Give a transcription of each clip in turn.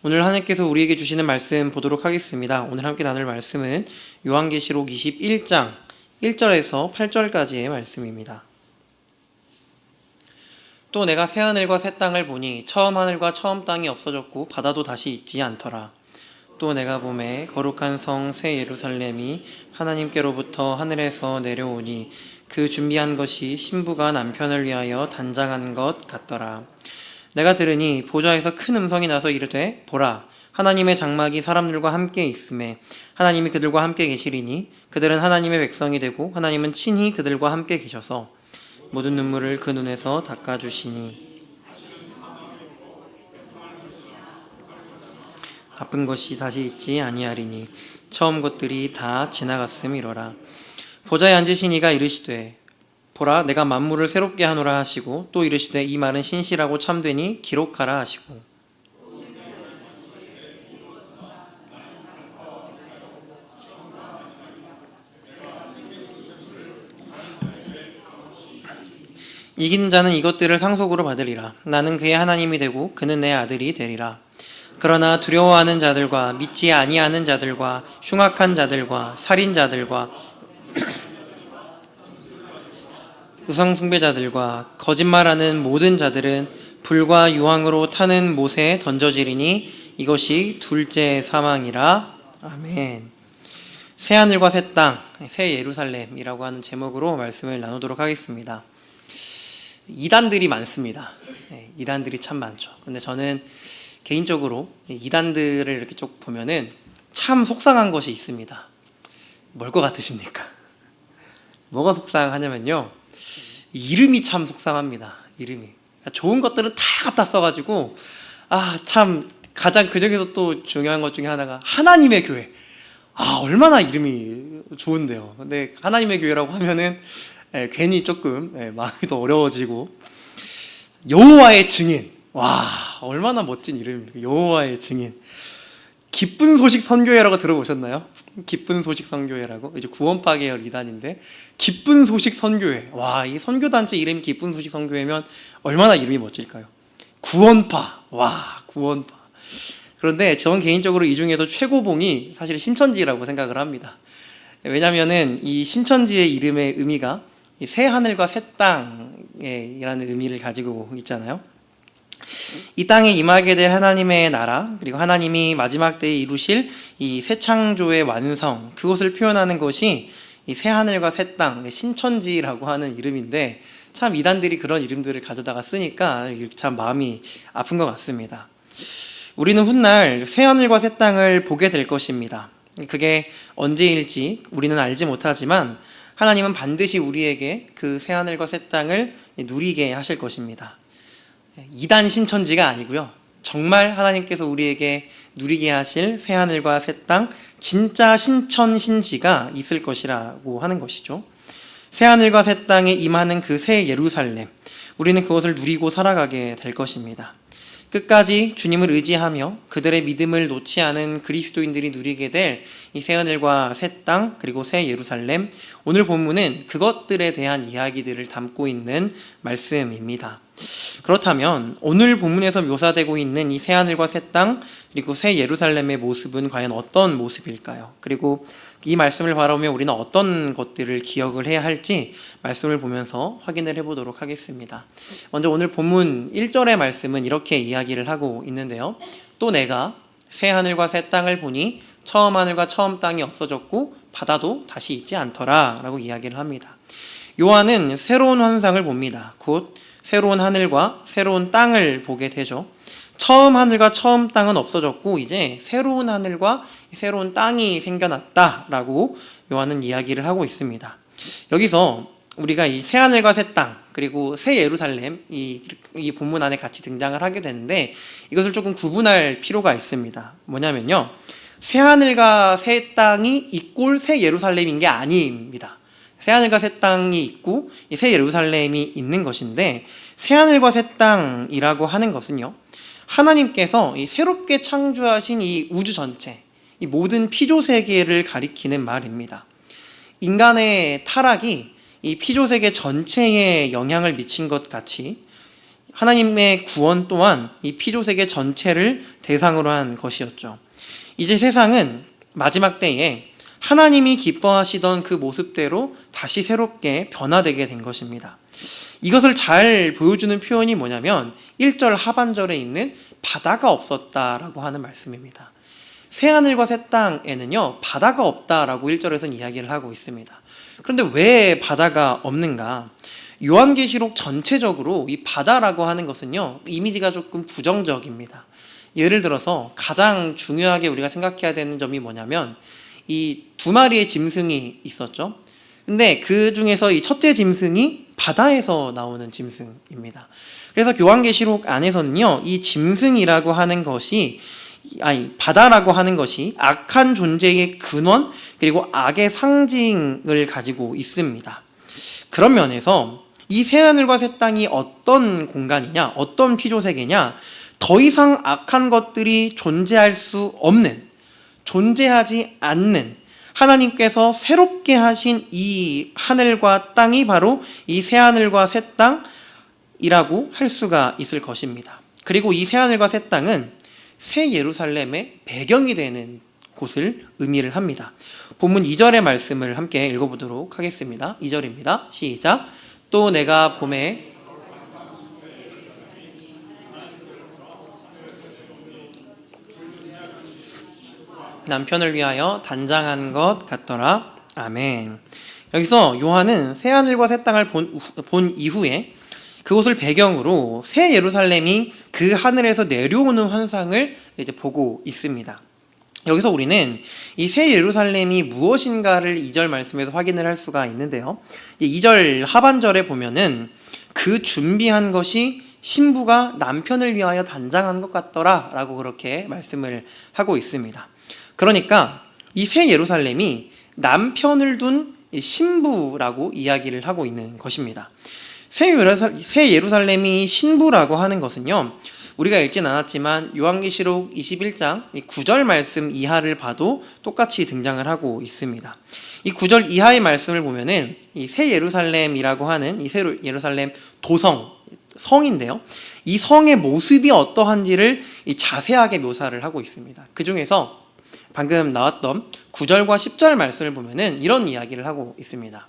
오늘 하나님께서 우리에게 주시는 말씀 보도록 하겠습니다. 오늘 함께 나눌 말씀은 요한계시록 21장 1절에서 8절까지의 말씀입니다. 또 내가 새 하늘과 새 땅을 보니 처음 하늘과 처음 땅이 없어졌고 바다도 다시 있지 않더라. 또 내가 보매 거룩한 성 새 예루살렘이 하나님께로부터 하늘에서 내려오니 그 준비한 것이 신부가 남편을 위하여 단장한 것 같더라. 내가 들으니 보좌에서 큰 음성이 나서 이르되 보라 하나님의 장막이 사람들과 함께 있음에 하나님이 그들과 함께 계시리니 그들은 하나님의 백성이 되고 하나님은 친히 그들과 함께 계셔서 모든 눈물을 그 눈에서 닦아주시니 아픈 것이 다시 있지 아니하리니 처음 것들이 다 지나갔음이로라. 보좌에 앉으신 이가 이르시되 보라 내가 만물을 새롭게 하노라 하시고 또 이르시되 이 말은 신실하고 참되니 기록하라 하시고 이긴 자는 이것들을 상속으로 받으리라. 나는 그의 하나님이 되고 그는 내 아들이 되리라. 그러나 두려워하는 자들과 믿지 아니하는 자들과 흉악한 자들과 살인자들과 우상 숭배자들과 거짓말하는 모든 자들은 불과 유황으로 타는 못에 던져지리니 이것이 둘째 사망이라. 아멘. 새 하늘과 새 땅, 새 예루살렘이라고 하는 제목으로 말씀을 나누도록 하겠습니다. 이단들이 많습니다. 이단들이 참 많죠. 근데 저는 개인적으로 이단들을 이렇게 쭉 보면은 참 속상한 것이 있습니다. 뭘 것 같으십니까? 뭐가 속상하냐면요. 이름이 참 속상합니다. 이름이. 좋은 것들은 다 갖다 써가지고, 참, 가장 그 중에서 또 중요한 것 중에 하나가 하나님의 교회. 얼마나 이름이 좋은데요. 근데 하나님의 교회라고 하면은, 괜히 조금, 마음이 더 어려워지고, 여호와의 증인. 와, 얼마나 멋진 이름입니까? 여호와의 증인. 기쁜 소식 선교회라고 들어보셨나요? 기쁜 소식 선교회라고 이제 구원파 계열 이단인데 기쁜 소식 선교회. 와, 이 선교단체 이름이 기쁜 소식 선교회면 얼마나 이름이 멋질까요? 구원파. 와, 구원파. 그런데 저는 개인적으로 이 중에서 최고봉이 사실 신천지라고 생각을 합니다. 왜냐하면은 이 신천지의 이름의 의미가 새 하늘과 새 땅이라는 의미를 가지고 있잖아요. 이 땅에 임하게 될 하나님의 나라, 그리고 하나님이 마지막 때에 이루실 이 새 창조의 완성, 그것을 표현하는 것이 이 새 하늘과 새 땅, 신천지라고 하는 이름인데 참 이단들이 그런 이름들을 가져다가 쓰니까 참 마음이 아픈 것 같습니다. 우리는 훗날 새 하늘과 새 땅을 보게 될 것입니다. 그게 언제일지 우리는 알지 못하지만 하나님은 반드시 우리에게 그 새 하늘과 새 땅을 누리게 하실 것입니다. 이단 신천지가 아니고요. 정말 하나님께서 우리에게 누리게 하실 새 하늘과 새 땅, 진짜 신천신지가 있을 것이라고 하는 것이죠. 새 하늘과 새 땅에 임하는 그 새 예루살렘, 우리는 그것을 누리고 살아가게 될 것입니다. 끝까지 주님을 의지하며 그들의 믿음을 놓지 않은 그리스도인들이 누리게 될 이 새 하늘과 새 땅, 그리고 새 예루살렘, 오늘 본문은 그것들에 대한 이야기들을 담고 있는 말씀입니다. 그렇다면 오늘 본문에서 묘사되고 있는 이 새 하늘과 새 땅, 그리고 새 예루살렘의 모습은 과연 어떤 모습일까요? 그리고 이 말씀을 바라보며 우리는 어떤 것들을 기억을 해야 할지 말씀을 보면서 확인을 해보도록 하겠습니다. 먼저 오늘 본문 1절의 말씀은 이렇게 이야기를 하고 있는데요. 또 내가 새 하늘과 새 땅을 보니 처음 하늘과 처음 땅이 없어졌고 바다도 다시 있지 않더라 라고 이야기를 합니다. 요한은 새로운 환상을 봅니다. 곧 새로운 하늘과 새로운 땅을 보게 되죠. 처음 하늘과 처음 땅은 없어졌고 이제 새로운 하늘과 새로운 땅이 생겨났다라고 요한은 이야기를 하고 있습니다. 여기서 우리가 이 새 하늘과 새 땅, 그리고 새 예루살렘, 이 본문 안에 같이 등장을 하게 되는데 이것을 조금 구분할 필요가 있습니다. 뭐냐면요. 새 하늘과 새 땅이 이꼴 새 예루살렘인 게 아닙니다. 새 하늘과 새 땅이 있고 새 예루살렘이 있는 것인데 새 하늘과 새 땅이라고 하는 것은요. 하나님께서 이 새롭게 창조하신 이 우주 전체, 이 모든 피조 세계를 가리키는 말입니다. 인간의 타락이 이 피조 세계 전체에 영향을 미친 것 같이 하나님의 구원 또한 이 피조세계 전체를 대상으로 한 것이었죠. 이제 세상은 마지막 때에 하나님이 기뻐하시던 그 모습대로 다시 새롭게 변화되게 된 것입니다. 이것을 잘 보여주는 표현이 뭐냐면 1절 하반절에 있는 바다가 없었다라고 하는 말씀입니다. 새하늘과 새 땅에는요 바다가 없다라고 1절에서는 이야기를 하고 있습니다. 그런데 왜 바다가 없는가? 요한계시록 전체적으로 이 바다라고 하는 것은요 이미지가 조금 부정적입니다. 예를 들어서 가장 중요하게 우리가 생각해야 되는 점이 뭐냐면 이 두 마리의 짐승이 있었죠. 근데 그 중에서 이 첫째 짐승이 바다에서 나오는 짐승입니다. 그래서 요한계시록 안에서는요 이 짐승이라고 하는 것이 바다라고 하는 것이 악한 존재의 근원 그리고 악의 상징을 가지고 있습니다. 그런 면에서 이 새하늘과 새 땅이 어떤 공간이냐, 어떤 피조세계냐, 더 이상 악한 것들이 존재할 수 없는, 존재하지 않는 하나님께서 새롭게 하신 이 하늘과 땅이 바로 이 새하늘과 새 땅이라고 할 수가 있을 것입니다. 그리고 이 새하늘과 새 땅은 새 예루살렘의 배경이 되는 곳을 의미를 합니다. 본문 2절의 말씀을 함께 읽어보도록 하겠습니다. 2절입니다. 시작. 또 내가 봄에 남편을 위하여 단장한 것 같더라. 아멘. 여기서 요한은 새하늘과 새 땅을 본 이후에 그곳을 배경으로 새 예루살렘이 그 하늘에서 내려오는 환상을 이제 보고 있습니다. 여기서 우리는 이 새 예루살렘이 무엇인가를 2절 말씀에서 확인을 할 수가 있는데요. 2절 하반절에 보면은 그 준비한 것이 신부가 남편을 위하여 단장한 것 같더라 라고 그렇게 말씀을 하고 있습니다. 그러니까 이 새 예루살렘이 남편을 둔 신부라고 이야기를 하고 있는 것입니다. 새 예루살렘이 신부라고 하는 것은요 우리가 읽진 않았지만 요한계시록 21장 9절 말씀 이하를 봐도 똑같이 등장을 하고 있습니다. 이 9절 이하의 말씀을 보면은 이 새 예루살렘이라고 하는 이 새 예루살렘 성인데요. 이 성의 모습이 어떠한지를 자세하게 묘사를 하고 있습니다. 그 중에서 방금 나왔던 9절과 10절 말씀을 보면은 이런 이야기를 하고 있습니다.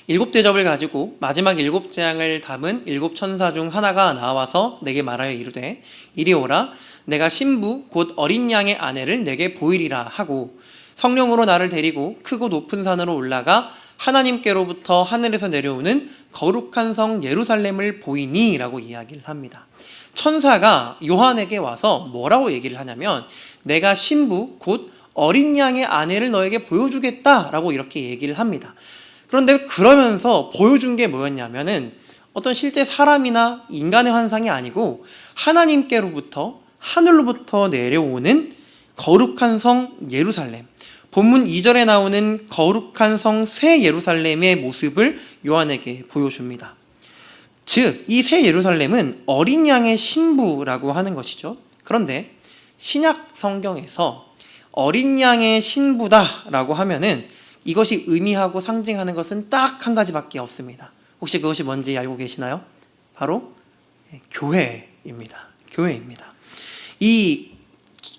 7대접을 가지고 마지막 7재앙을 담은 7천사 중 하나가 나와서 내게 말하여 이르되 이리 오라 내가 신부 곧 어린 양의 아내를 내게 보이리라 하고 성령으로 나를 데리고 크고 높은 산으로 올라가 하나님께로부터 하늘에서 내려오는 거룩한 성 예루살렘을 보이니 라고 이야기를 합니다. 천사가 요한에게 와서 뭐라고 얘기를 하냐면 내가 신부 곧 어린 양의 아내를 너에게 보여주겠다 라고 이렇게 얘기를 합니다. 그런데 그러면서 보여준 게 뭐였냐면은 어떤 실제 사람이나 인간의 환상이 아니고 하나님께로부터 하늘로부터 내려오는 거룩한 성 예루살렘, 본문 2절에 나오는 거룩한 성 새 예루살렘의 모습을 요한에게 보여줍니다. 즉, 이 새 예루살렘은 어린 양의 신부라고 하는 것이죠. 그런데 신약 성경에서 어린 양의 신부다라고 하면은 이것이 의미하고 상징하는 것은 딱 한 가지밖에 없습니다. 혹시 그것이 뭔지 알고 계시나요? 바로 교회입니다. 교회입니다. 이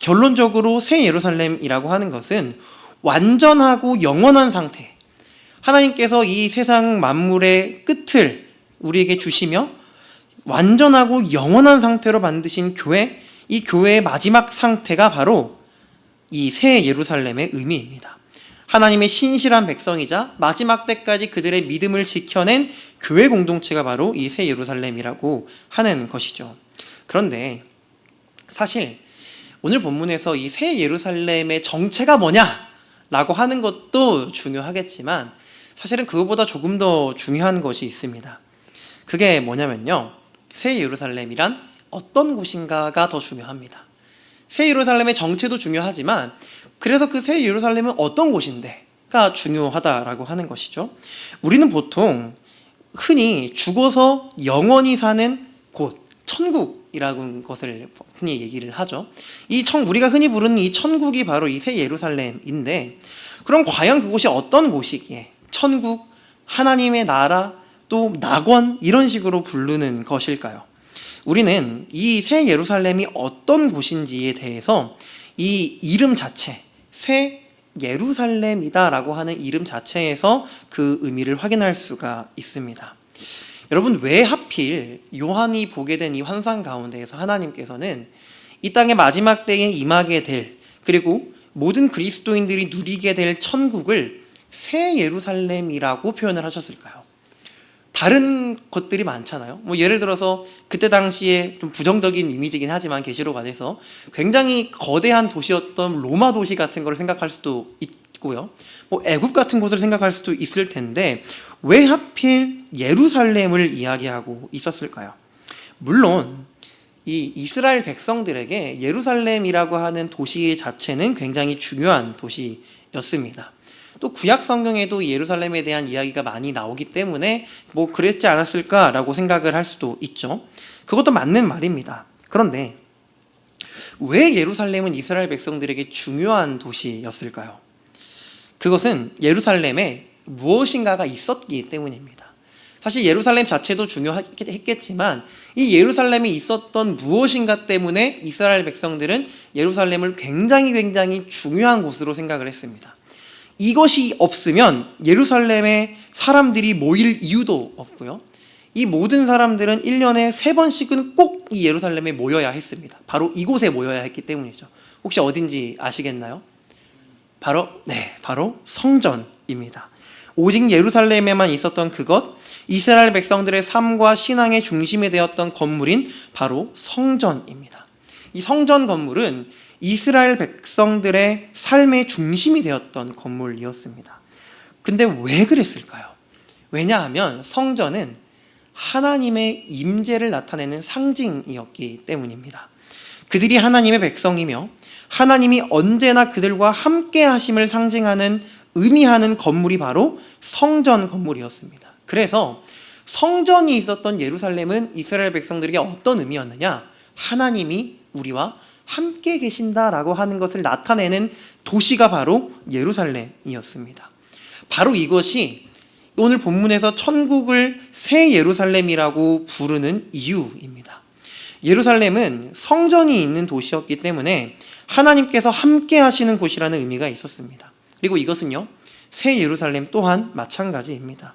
결론적으로 새 예루살렘이라고 하는 것은 완전하고 영원한 상태, 하나님께서 이 세상 만물의 끝을 우리에게 주시며 완전하고 영원한 상태로 만드신 교회, 이 교회의 마지막 상태가 바로 이 새 예루살렘의 의미입니다. 하나님의 신실한 백성이자 마지막 때까지 그들의 믿음을 지켜낸 교회 공동체가 바로 이 새 예루살렘이라고 하는 것이죠. 그런데 사실 오늘 본문에서 이 새 예루살렘의 정체가 뭐냐라고 하는 것도 중요하겠지만 사실은 그것보다 조금 더 중요한 것이 있습니다. 그게 뭐냐면요, 새 예루살렘이란 어떤 곳인가가 더 중요합니다. 새 예루살렘의 정체도 중요하지만 그래서 그 새 예루살렘은 어떤 곳인데가 중요하다라고 하는 것이죠. 우리는 보통 흔히 죽어서 영원히 사는 곳, 천국이라는 것을 흔히 얘기를 하죠. 우리가 흔히 부르는 이 천국이 바로 이 새 예루살렘인데, 그럼 과연 그곳이 어떤 곳이기에 천국, 하나님의 나라, 또 낙원 이런 식으로 부르는 것일까요? 우리는 이 새 예루살렘이 어떤 곳인지에 대해서 이 이름 자체, 새 예루살렘이다라고 하는 이름 자체에서 그 의미를 확인할 수가 있습니다. 여러분, 왜 하필 요한이 보게 된 이 환상 가운데에서 하나님께서는 이 땅의 마지막 때에 임하게 될, 그리고 모든 그리스도인들이 누리게 될 천국을 새 예루살렘이라고 표현을 하셨을까요? 다른 것들이 많잖아요. 예를 들어서 그때 당시에 좀 부정적인 이미지긴 하지만 계시록 안에서 굉장히 거대한 도시였던 로마 도시 같은 걸 생각할 수도 있고요. 애굽 같은 곳을 생각할 수도 있을 텐데 왜 하필 예루살렘을 이야기하고 있었을까요? 물론 이 이스라엘 백성들에게 예루살렘이라고 하는 도시 자체는 굉장히 중요한 도시였습니다. 또 구약 성경에도 예루살렘에 대한 이야기가 많이 나오기 때문에 그랬지 않았을까라고 생각을 할 수도 있죠. 그것도 맞는 말입니다. 그런데 왜 예루살렘은 이스라엘 백성들에게 중요한 도시였을까요? 그것은 예루살렘에 무엇인가가 있었기 때문입니다. 사실 예루살렘 자체도 중요했겠지만 이 예루살렘에 있었던 무엇인가 때문에 이스라엘 백성들은 예루살렘을 굉장히 중요한 곳으로 생각을 했습니다. 이것이 없으면 예루살렘에 사람들이 모일 이유도 없고요. 이 모든 사람들은 1년에 3번씩은 꼭 이 예루살렘에 모여야 했습니다. 바로 이곳에 모여야 했기 때문이죠. 혹시 어딘지 아시겠나요? 바로 성전입니다. 오직 예루살렘에만 있었던 그것, 이스라엘 백성들의 삶과 신앙의 중심이 되었던 건물인 바로 성전입니다. 이 성전 건물은 이스라엘 백성들의 삶의 중심이 되었던 건물이었습니다. 근데 왜 그랬을까요? 왜냐하면 성전은 하나님의 임재를 나타내는 상징이었기 때문입니다. 그들이 하나님의 백성이며 하나님이 언제나 그들과 함께 하심을 상징하는, 의미하는 건물이 바로 성전 건물이었습니다. 그래서 성전이 있었던 예루살렘은 이스라엘 백성들에게 어떤 의미였느냐? 하나님이 우리와 함께 계신다라고 하는 것을 나타내는 도시가 바로 예루살렘이었습니다. 바로 이것이 오늘 본문에서 천국을 새 예루살렘이라고 부르는 이유입니다. 예루살렘은 성전이 있는 도시였기 때문에 하나님께서 함께 하시는 곳이라는 의미가 있었습니다. 그리고 이것은요, 새 예루살렘 또한 마찬가지입니다.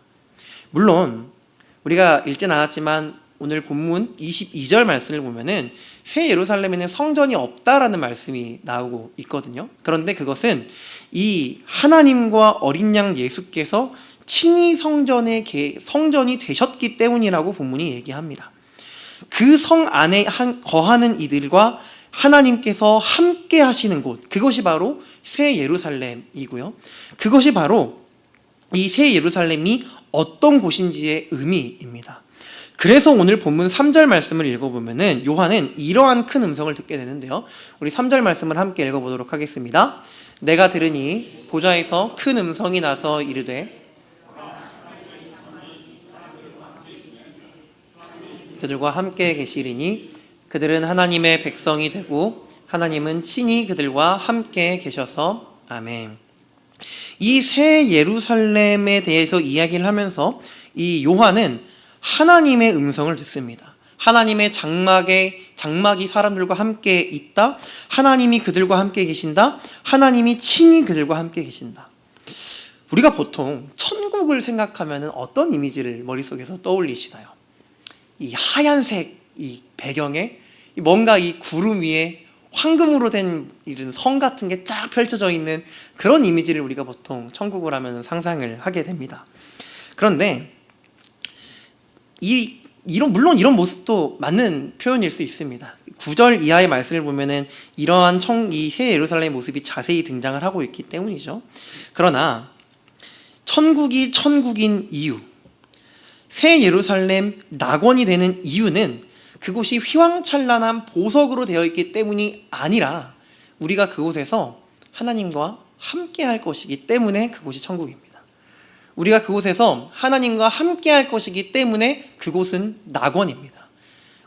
물론 우리가 읽진 않았지만 오늘 본문 22절 말씀을 보면은 새 예루살렘에는 성전이 없다라는 말씀이 나오고 있거든요. 그런데 그것은 이 하나님과 어린 양 예수께서 친히 성전이 되셨기 때문이라고 본문이 얘기합니다. 그 성 안에 거하는 이들과 하나님께서 함께 하시는 곳, 그것이 바로 새 예루살렘이고요. 그것이 바로 이 새 예루살렘이 어떤 곳인지의 의미입니다. 그래서 오늘 본문 3절 말씀을 읽어보면은 요한은 이러한 큰 음성을 듣게 되는데요. 우리 3절 말씀을 함께 읽어보도록 하겠습니다. 내가 들으니 보좌에서 큰 음성이 나서 이르되 그들과 함께 계시리니 그들은 하나님의 백성이 되고 하나님은 친히 그들과 함께 계셔서 아멘. 이 새 예루살렘에 대해서 이야기를 하면서 이 요한은 하나님의 음성을 듣습니다. 하나님의 장막이 사람들과 함께 있다. 하나님이 그들과 함께 계신다. 하나님이 친히 그들과 함께 계신다. 우리가 보통 천국을 생각하면 어떤 이미지를 머릿속에서 떠올리시나요? 이 하얀색 이 배경에 뭔가 이 구름 위에 황금으로 된 이런 성 같은 게 쫙 펼쳐져 있는 그런 이미지를 우리가 보통 천국을 하면 상상을 하게 됩니다. 그런데 물론 이런 모습도 맞는 표현일 수 있습니다. 9절 이하의 말씀을 보면은 이러한 이 새 예루살렘 모습이 자세히 등장을 하고 있기 때문이죠. 그러나 천국이 천국인 이유, 새 예루살렘 낙원이 되는 이유는 그곳이 휘황찬란한 보석으로 되어 있기 때문이 아니라 우리가 그곳에서 하나님과 함께 할 것이기 때문에 그곳이 천국입니다. 우리가 그곳에서 하나님과 함께 할 것이기 때문에 그곳은 낙원입니다.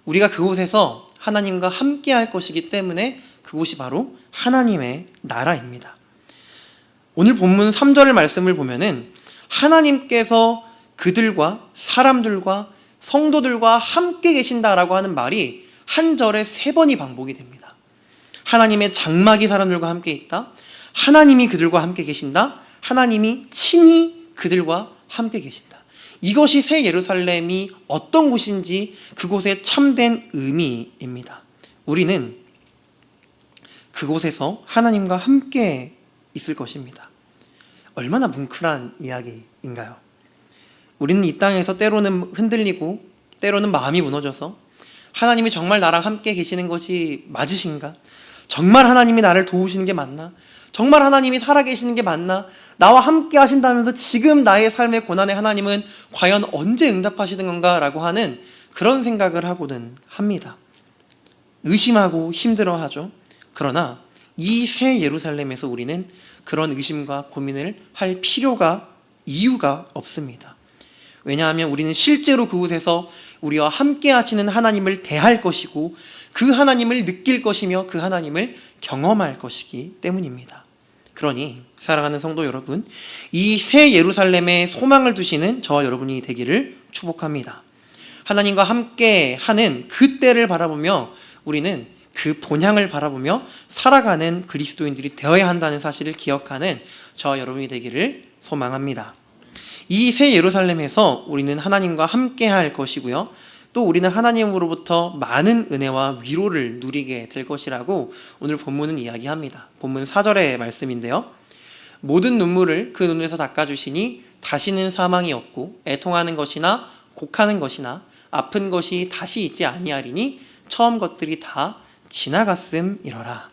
우리가 그곳에서 하나님과 함께 할 것이기 때문에 그곳이 바로 하나님의 나라입니다. 오늘 본문 3절 말씀을 보면은 하나님께서 그들과 사람들과 성도들과 함께 계신다라고 하는 말이 한 절에 3번이 반복이 됩니다. 하나님의 장막이 사람들과 함께 있다. 하나님이 그들과 함께 계신다. 하나님이 친히 그들과 함께 계신다. 이것이 새 예루살렘이 어떤 곳인지 그곳의 참된 의미입니다. 우리는 그곳에서 하나님과 함께 있을 것입니다. 얼마나 뭉클한 이야기인가요? 우리는 이 땅에서 때로는 흔들리고 때로는 마음이 무너져서 하나님이 정말 나랑 함께 계시는 것이 맞으신가? 정말 하나님이 나를 도우시는 게 맞나? 정말 하나님이 살아계시는 게 맞나? 나와 함께 하신다면서 지금 나의 삶의 고난에 하나님은 과연 언제 응답하시는 건가? 라고 하는 그런 생각을 하고는 합니다. 의심하고 힘들어하죠. 그러나 이 새 예루살렘에서 우리는 그런 의심과 고민을 할 이유가 없습니다. 왜냐하면 우리는 실제로 그곳에서 우리와 함께 하시는 하나님을 대할 것이고 그 하나님을 느낄 것이며 그 하나님을 경험할 것이기 때문입니다. 그러니 사랑하는 성도 여러분, 이 새 예루살렘에 소망을 두시는 저와 여러분이 되기를 축복합니다. 하나님과 함께 하는 그 때를 바라보며 우리는 그 본향을 바라보며 살아가는 그리스도인들이 되어야 한다는 사실을 기억하는 저와 여러분이 되기를 소망합니다. 이 새 예루살렘에서 우리는 하나님과 함께 할 것이고요. 또 우리는 하나님으로부터 많은 은혜와 위로를 누리게 될 것이라고 오늘 본문은 이야기합니다. 본문 4절의 말씀인데요. 모든 눈물을 그 눈에서 닦아주시니 다시는 사망이 없고 애통하는 것이나 곡하는 것이나 아픈 것이 다시 있지 아니하리니 처음 것들이 다 지나갔음이러라.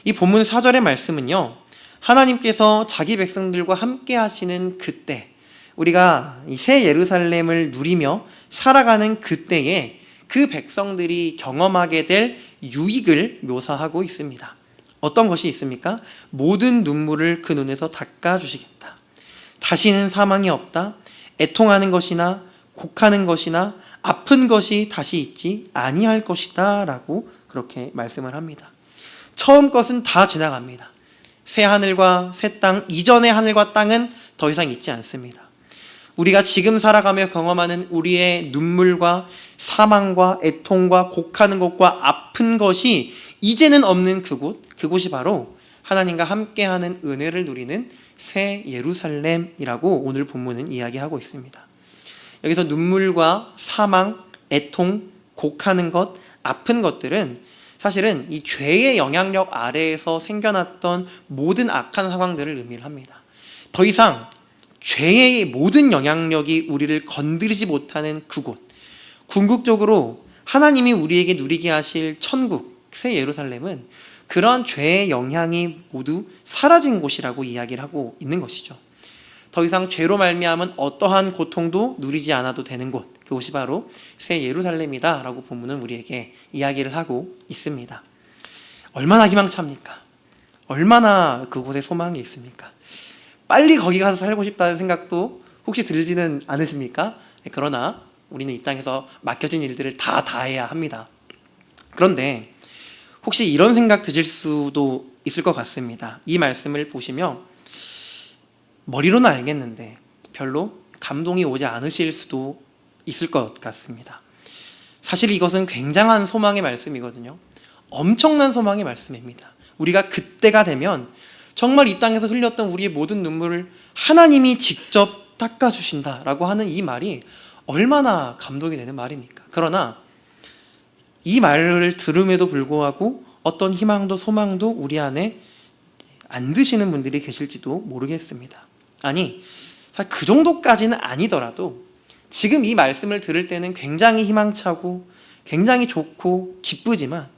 이 본문 4절의 말씀은요, 하나님께서 자기 백성들과 함께 하시는 그때, 우리가 이 새 예루살렘을 누리며 살아가는 그때에 그 백성들이 경험하게 될 유익을 묘사하고 있습니다. 어떤 것이 있습니까? 모든 눈물을 그 눈에서 닦아주시겠다. 다시는 사망이 없다. 애통하는 것이나 곡하는 것이나 아픈 것이 다시 있지 아니할 것이다 라고 그렇게 말씀을 합니다. 처음 것은 다 지나갑니다. 새 하늘과 새 땅, 이전의 하늘과 땅은 더 이상 있지 않습니다. 우리가 지금 살아가며 경험하는 우리의 눈물과 사망과 애통과 곡하는 것과 아픈 것이 이제는 없는 그곳이 바로 하나님과 함께하는 은혜를 누리는 새 예루살렘이라고 오늘 본문은 이야기하고 있습니다. 여기서 눈물과 사망, 애통, 곡하는 것, 아픈 것들은 사실은 이 죄의 영향력 아래에서 생겨났던 모든 악한 상황들을 의미를 합니다. 더 이상 죄의 모든 영향력이 우리를 건드리지 못하는 그곳, 궁극적으로 하나님이 우리에게 누리게 하실 천국, 새 예루살렘은 그런 죄의 영향이 모두 사라진 곳이라고 이야기를 하고 있는 것이죠. 더 이상 죄로 말미암은 어떠한 고통도 누리지 않아도 되는 곳, 그곳이 바로 새 예루살렘이다 라고 본문은 우리에게 이야기를 하고 있습니다. 얼마나 희망찹니까? 얼마나 그곳에 소망이 있습니까? 빨리 거기 가서 살고 싶다는 생각도 혹시 들지는 않으십니까? 그러나 우리는 이 땅에서 맡겨진 일들을 다 다해야 합니다. 그런데 혹시 이런 생각 드실 수도 있을 것 같습니다. 이 말씀을 보시며 머리로는 알겠는데 별로 감동이 오지 않으실 수도 있을 것 같습니다. 사실 이것은 굉장한 소망의 말씀이거든요. 엄청난 소망의 말씀입니다. 우리가 그때가 되면 정말 이 땅에서 흘렸던 우리의 모든 눈물을 하나님이 직접 닦아주신다라고 하는 이 말이 얼마나 감동이 되는 말입니까? 그러나 이 말을 들음에도 불구하고 어떤 희망도 소망도 우리 안에 안 드시는 분들이 계실지도 모르겠습니다. 아니, 그 정도까지는 아니더라도 지금 이 말씀을 들을 때는 굉장히 희망차고 굉장히 좋고 기쁘지만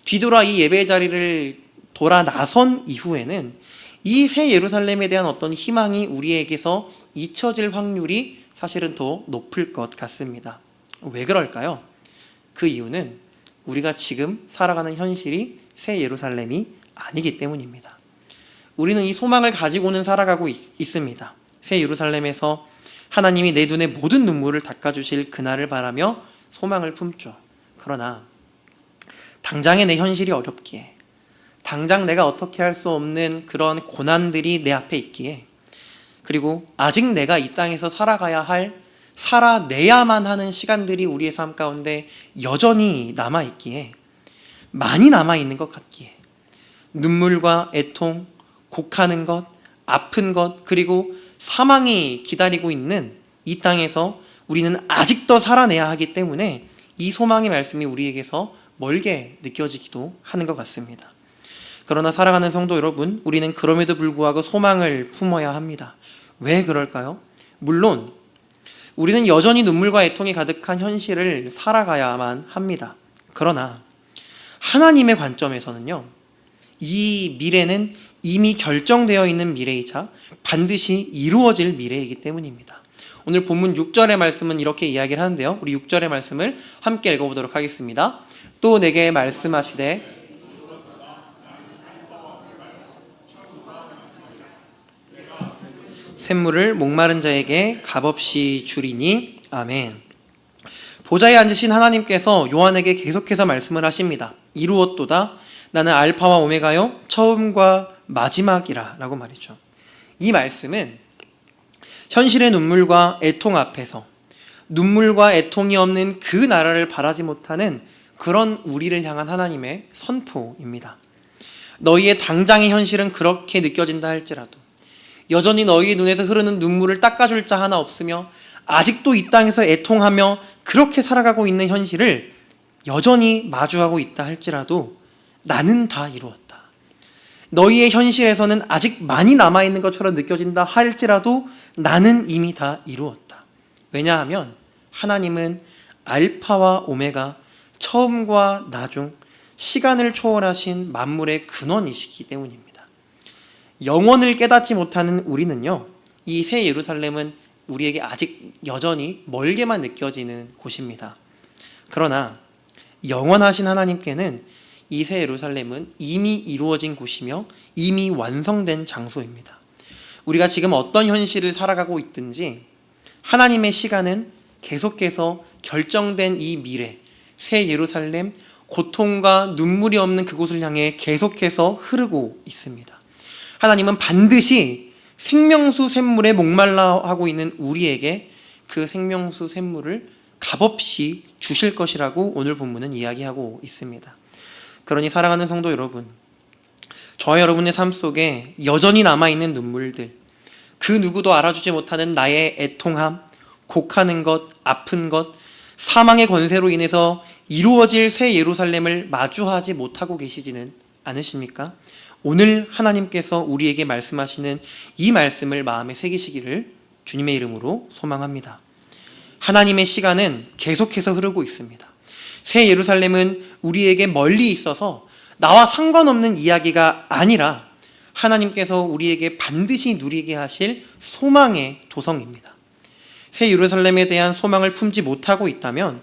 뒤돌아 이 예배 자리를 돌아 나선 이후에는 이 새 예루살렘에 대한 어떤 희망이 우리에게서 잊혀질 확률이 사실은 더 높을 것 같습니다. 왜 그럴까요? 그 이유는 우리가 지금 살아가는 현실이 새 예루살렘이 아니기 때문입니다. 우리는 이 소망을 가지고는 살아가고 있습니다. 새 예루살렘에서 하나님이 내 눈의 모든 눈물을 닦아주실 그날을 바라며 소망을 품죠. 그러나 당장의 내 현실이 어렵기에, 당장 내가 어떻게 할 수 없는 그런 고난들이 내 앞에 있기에, 그리고 아직 내가 이 땅에서 살아가야 할 살아내야만 하는 시간들이 우리의 삶 가운데 여전히 남아있기에, 많이 남아있는 것 같기에, 눈물과 애통, 곡하는 것, 아픈 것, 그리고 사망이 기다리고 있는 이 땅에서 우리는 아직도 살아내야 하기 때문에 이 소망의 말씀이 우리에게서 멀게 느껴지기도 하는 것 같습니다. 그러나 사랑하는 성도 여러분, 우리는 그럼에도 불구하고 소망을 품어야 합니다. 왜 그럴까요? 물론 우리는 여전히 눈물과 애통이 가득한 현실을 살아가야만 합니다. 그러나 하나님의 관점에서는요, 이 미래는 이미 결정되어 있는 미래이자 반드시 이루어질 미래이기 때문입니다. 오늘 본문 6절의 말씀은 이렇게 이야기를 하는데요, 우리 6절의 말씀을 함께 읽어보도록 하겠습니다. 또 내게 말씀하시되 샘물을 목마른 자에게 값없이 주리니. 아멘. 보좌에 앉으신 하나님께서 요한에게 계속해서 말씀을 하십니다. 이루었도다. 나는 알파와 오메가요, 처음과 마지막이라 라고 말이죠. 이 말씀은 현실의 눈물과 애통 앞에서 눈물과 애통이 없는 그 나라를 바라지 못하는 그런 우리를 향한 하나님의 선포입니다. 너희의 당장의 현실은 그렇게 느껴진다 할지라도, 여전히 너희의 눈에서 흐르는 눈물을 닦아줄 자 하나 없으며 아직도 이 땅에서 애통하며 그렇게 살아가고 있는 현실을 여전히 마주하고 있다 할지라도 나는 다 이루었다. 너희의 현실에서는 아직 많이 남아있는 것처럼 느껴진다 할지라도 나는 이미 다 이루었다. 왜냐하면 하나님은 알파와 오메가, 처음과 나중, 시간을 초월하신 만물의 근원이시기 때문입니다. 영원을 깨닫지 못하는 우리는요, 이 새 예루살렘은 우리에게 아직 여전히 멀게만 느껴지는 곳입니다. 그러나 영원하신 하나님께는 이 새 예루살렘은 이미 이루어진 곳이며 이미 완성된 장소입니다. 우리가 지금 어떤 현실을 살아가고 있든지 하나님의 시간은 계속해서 결정된 이 미래, 새 예루살렘, 고통과 눈물이 없는 그곳을 향해 계속해서 흐르고 있습니다. 하나님은 반드시 생명수 샘물에 목말라 하고 있는 우리에게 그 생명수 샘물을 값없이 주실 것이라고 오늘 본문은 이야기하고 있습니다. 그러니 사랑하는 성도 여러분, 저와 여러분의 삶 속에 여전히 남아있는 눈물들, 그 누구도 알아주지 못하는 나의 애통함, 곡하는 것, 아픈 것, 사망의 권세로 인해서 이루어질 새 예루살렘을 마주하지 못하고 계시지는 않으십니까? 오늘 하나님께서 우리에게 말씀하시는 이 말씀을 마음에 새기시기를 주님의 이름으로 소망합니다. 하나님의 시간은 계속해서 흐르고 있습니다. 새 예루살렘은 우리에게 멀리 있어서 나와 상관없는 이야기가 아니라 하나님께서 우리에게 반드시 누리게 하실 소망의 도성입니다. 새 예루살렘에 대한 소망을 품지 못하고 있다면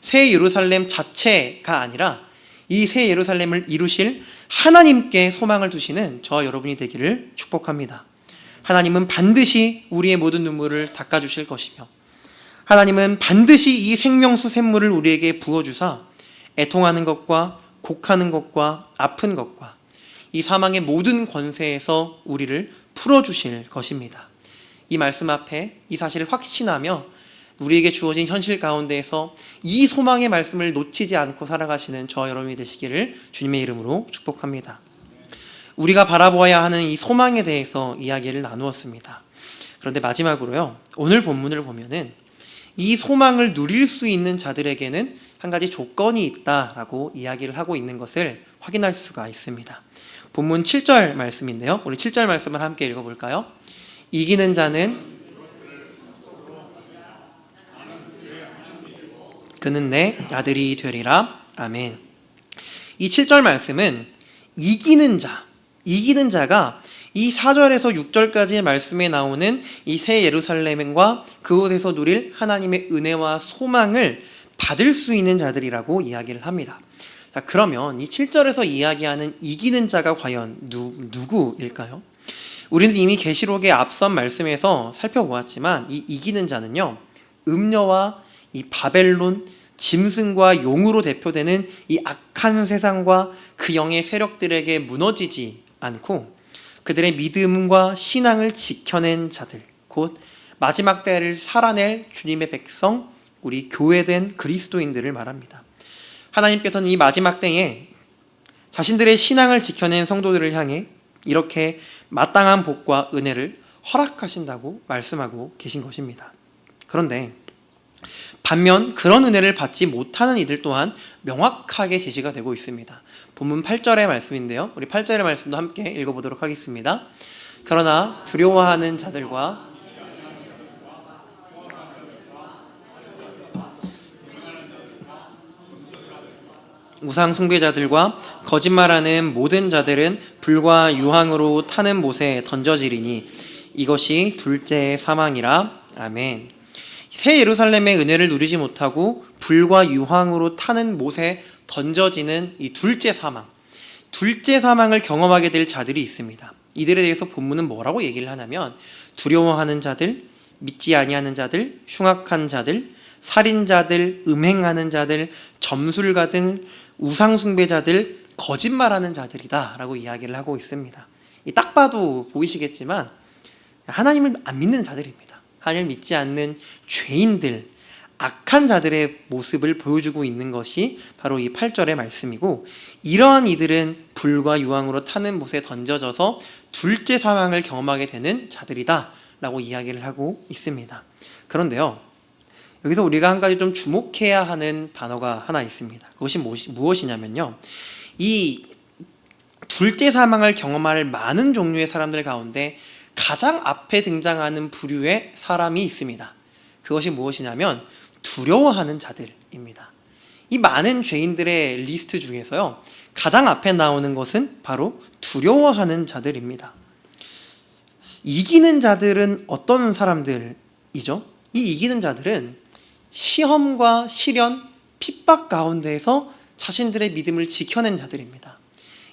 새 예루살렘 자체가 아니라 이 새 예루살렘을 이루실 하나님께 소망을 두시는 저와 여러분이 되기를 축복합니다. 하나님은 반드시 우리의 모든 눈물을 닦아주실 것이며 하나님은 반드시 이 생명수 샘물을 우리에게 부어주사 애통하는 것과 곡하는 것과 아픈 것과 이 사망의 모든 권세에서 우리를 풀어주실 것입니다. 이 말씀 앞에 이 사실을 확신하며 우리에게 주어진 현실 가운데에서 이 소망의 말씀을 놓치지 않고 살아가시는 저와 여러분이 되시기를 주님의 이름으로 축복합니다. 우리가 바라보아야 하는 이 소망에 대해서 이야기를 나누었습니다. 그런데 마지막으로요, 오늘 본문을 보면은 이 소망을 누릴 수 있는 자들에게는 한 가지 조건이 있다라고 이야기를 하고 있는 것을 확인할 수가 있습니다. 본문 7절 말씀인데요, 우리 7절 말씀을 함께 읽어볼까요? 이기는 자는 그는 내 아들이 되리라. 아멘. 이 7절 말씀은 이기는 자가 이 4절에서 6절까지의 말씀에 나오는 이 새 예루살렘과 그곳에서 누릴 하나님의 은혜와 소망을 받을 수 있는 자들이라고 이야기를 합니다. 자, 그러면 이 7절에서 이야기하는 이기는 자가 과연 누구일까요? 우리는 이미 계시록의 앞선 말씀에서 살펴보았지만 이 이기는 자는요, 음녀와 이 바벨론, 짐승과 용으로 대표되는 이 악한 세상과 그 영의 세력들에게 무너지지 않고 그들의 믿음과 신앙을 지켜낸 자들, 곧 마지막 때를 살아낼 주님의 백성, 우리 교회된 그리스도인들을 말합니다. 하나님께서는 이 마지막 때에 자신들의 신앙을 지켜낸 성도들을 향해 이렇게 마땅한 복과 은혜를 허락하신다고 말씀하고 계신 것입니다. 그런데 반면 그런 은혜를 받지 못하는 이들 또한 명확하게 제시가 되고 있습니다. 본문 8절의 말씀인데요. 우리 8절의 말씀도 함께 읽어보도록 하겠습니다. 그러나 두려워하는 자들과 우상 숭배자들과 거짓말하는 모든 자들은 불과 유황으로 타는 못에 던져지리니 이것이 둘째 사망이라. 아멘. 새 예루살렘의 은혜를 누리지 못하고 불과 유황으로 타는 못에 던져지는 이 둘째 사망을 경험하게 될 자들이 있습니다. 이들에 대해서 본문은 뭐라고 얘기를 하냐면 두려워하는 자들, 믿지 아니하는 자들, 흉악한 자들, 살인자들, 음행하는 자들, 점술가 등 우상 숭배자들, 거짓말하는 자들이다 라고 이야기를 하고 있습니다. 딱 봐도 보이시겠지만 하나님을 안 믿는 자들입니다. 하나님을 믿지 않는 죄인들, 악한 자들의 모습을 보여주고 있는 것이 바로 이 8절의 말씀이고, 이러한 이들은 불과 유황으로 타는 못에 던져져서 둘째 사망을 경험하게 되는 자들이다 라고 이야기를 하고 있습니다. 그런데요, 여기서 우리가 한 가지 좀 주목해야 하는 단어가 하나 있습니다. 그것이 무엇이냐면요, 이 둘째 사망을 경험할 많은 종류의 사람들 가운데 가장 앞에 등장하는 부류의 사람이 있습니다. 그것이 무엇이냐면 두려워하는 자들입니다. 이 많은 죄인들의 리스트 중에서요, 가장 앞에 나오는 것은 바로 두려워하는 자들입니다. 이기는 자들은 어떤 사람들이죠? 이 이기는 자들은 시험과 시련, 핍박 가운데에서 자신들의 믿음을 지켜낸 자들입니다.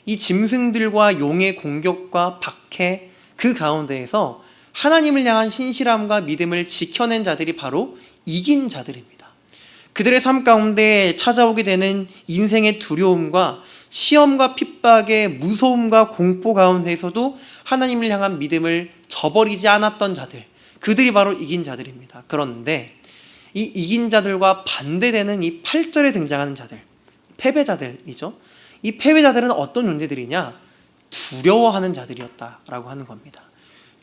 이 짐승들과 용의 공격과 박해, 그 가운데에서 하나님을 향한 신실함과 믿음을 지켜낸 자들이 바로 이긴 자들입니다. 그들의 삶 가운데 찾아오게 되는 인생의 두려움과 시험과 핍박의 무서움과 공포 가운데에서도 하나님을 향한 믿음을 저버리지 않았던 자들, 그들이 바로 이긴 자들입니다. 그런데 이 이긴 자들과 반대되는 이 8절에 등장하는 자들, 패배자들이죠. 이 패배자들은 어떤 존재들이냐? 두려워하는 자들이었다라고 하는 겁니다.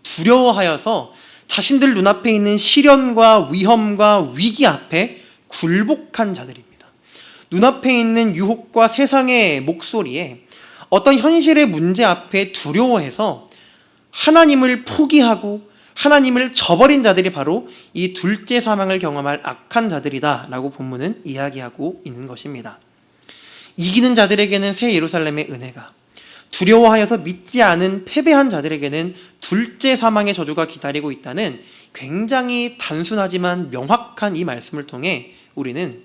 두려워하여서 자신들 눈앞에 있는 시련과 위험과 위기 앞에 굴복한 자들입니다. 눈앞에 있는 유혹과 세상의 목소리에 어떤 현실의 문제 앞에 두려워해서 하나님을 포기하고 하나님을 저버린 자들이 바로 이 둘째 사망을 경험할 악한 자들이다 라고 본문은 이야기하고 있는 것입니다. 이기는 자들에게는 새 예루살렘의 은혜가, 두려워하여서 믿지 않은 패배한 자들에게는 둘째 사망의 저주가 기다리고 있다는 굉장히 단순하지만 명확한 이 말씀을 통해 우리는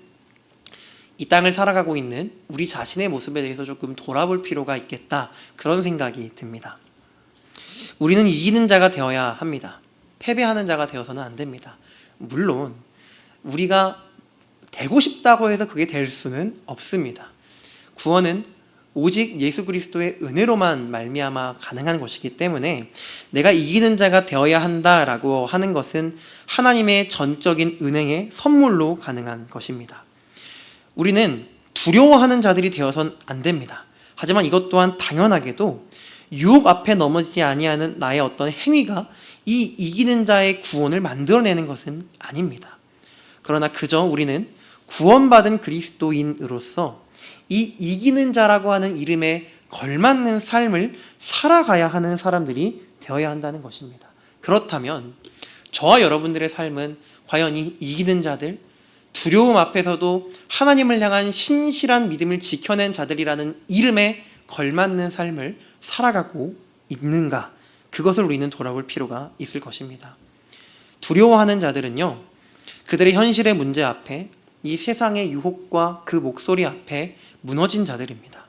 이 땅을 살아가고 있는 우리 자신의 모습에 대해서 조금 돌아볼 필요가 있겠다, 그런 생각이 듭니다. 우리는 이기는 자가 되어야 합니다. 패배하는 자가 되어서는 안 됩니다. 물론 우리가 되고 싶다고 해서 그게 될 수는 없습니다. 구원은 오직 예수 그리스도의 은혜로만 말미암아 가능한 것이기 때문에 내가 이기는 자가 되어야 한다라고 하는 것은 하나님의 전적인 은행의 선물로 가능한 것입니다. 우리는 두려워하는 자들이 되어선 안 됩니다. 하지만 이것 또한 당연하게도 유혹 앞에 넘어지지 아니하는 나의 어떤 행위가 이 이기는 자의 구원을 만들어내는 것은 아닙니다. 그러나 그저 우리는 구원받은 그리스도인으로서 이 이기는 자라고 하는 이름에 걸맞는 삶을 살아가야 하는 사람들이 되어야 한다는 것입니다. 그렇다면 저와 여러분들의 삶은 과연 이 이기는 자들, 두려움 앞에서도 하나님을 향한 신실한 믿음을 지켜낸 자들이라는 이름에 걸맞는 삶을 살아가고 있는가? 그것을 우리는 돌아볼 필요가 있을 것입니다. 두려워하는 자들은요, 그들의 현실의 문제 앞에, 이 세상의 유혹과 그 목소리 앞에 무너진 자들입니다.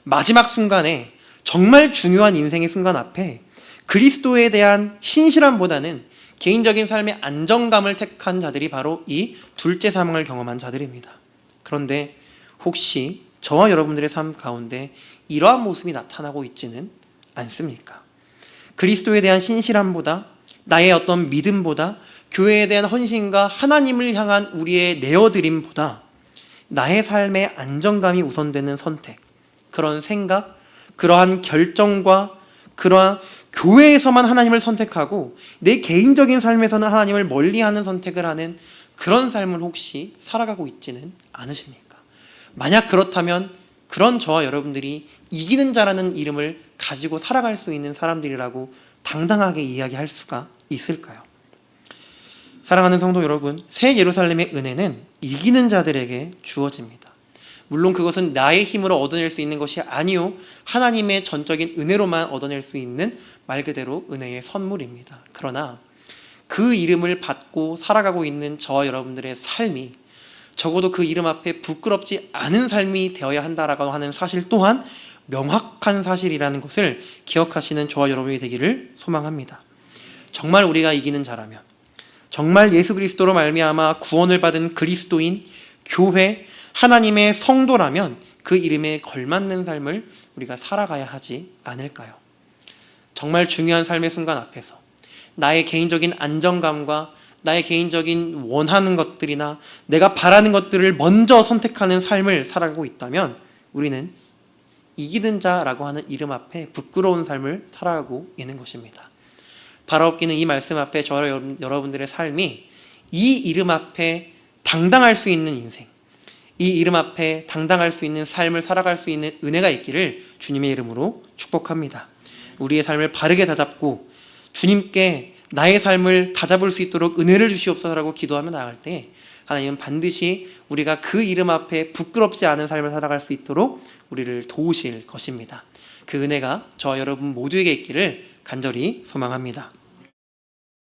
마지막 순간에, 정말 중요한 인생의 순간 앞에 그리스도에 대한 신실함보다는 개인적인 삶의 안정감을 택한 자들이 바로 이 둘째 사망을 경험한 자들입니다. 그런데 혹시 저와 여러분들의 삶 가운데 이러한 모습이 나타나고 있지는 않습니까? 그리스도에 대한 신실함보다, 나의 어떤 믿음보다 교회에 대한 헌신과 하나님을 향한 우리의 내어드림보다 나의 삶의 안정감이 우선되는 선택, 그런 생각, 그러한 결정과 그러한 교회에서만 하나님을 선택하고 내 개인적인 삶에서는 하나님을 멀리하는 선택을 하는 그런 삶을 혹시 살아가고 있지는 않으십니까? 만약 그렇다면 그런 저와 여러분들이 이기는 자라는 이름을 가지고 살아갈 수 있는 사람들이라고 당당하게 이야기할 수가 있을까요? 사랑하는 성도 여러분, 새 예루살렘의 은혜는 이기는 자들에게 주어집니다. 물론 그것은 나의 힘으로 얻어낼 수 있는 것이 아니요 하나님의 전적인 은혜로만 얻어낼 수 있는 말 그대로 은혜의 선물입니다. 그러나 그 이름을 받고 살아가고 있는 저와 여러분들의 삶이 적어도 그 이름 앞에 부끄럽지 않은 삶이 되어야 한다라고 하는 사실 또한 명확한 사실이라는 것을 기억하시는 저와 여러분이 되기를 소망합니다. 정말 우리가 이기는 자라면, 정말 예수 그리스도로 말미암아 구원을 받은 그리스도인, 교회, 하나님의 성도라면 그 이름에 걸맞는 삶을 우리가 살아가야 하지 않을까요? 정말 중요한 삶의 순간 앞에서 나의 개인적인 안정감과 나의 개인적인 원하는 것들이나 내가 바라는 것들을 먼저 선택하는 삶을 살아가고 있다면 우리는 이기는 자라고 하는 이름 앞에 부끄러운 삶을 살아가고 있는 것입니다. 바라옵기는 이 말씀 앞에 저와 여러분들의 삶이 이 이름 앞에 당당할 수 있는 인생, 이 이름 앞에 당당할 수 있는 삶을 살아갈 수 있는 은혜가 있기를 주님의 이름으로 축복합니다. 우리의 삶을 바르게 다잡고 주님께 나의 삶을 다잡을 수 있도록 은혜를 주시옵소서라고 기도하며 나아갈 때 하나님은 반드시 우리가 그 이름 앞에 부끄럽지 않은 삶을 살아갈 수 있도록 우리를 도우실 것입니다. 그 은혜가 저와 여러분 모두에게 있기를 간절히 소망합니다.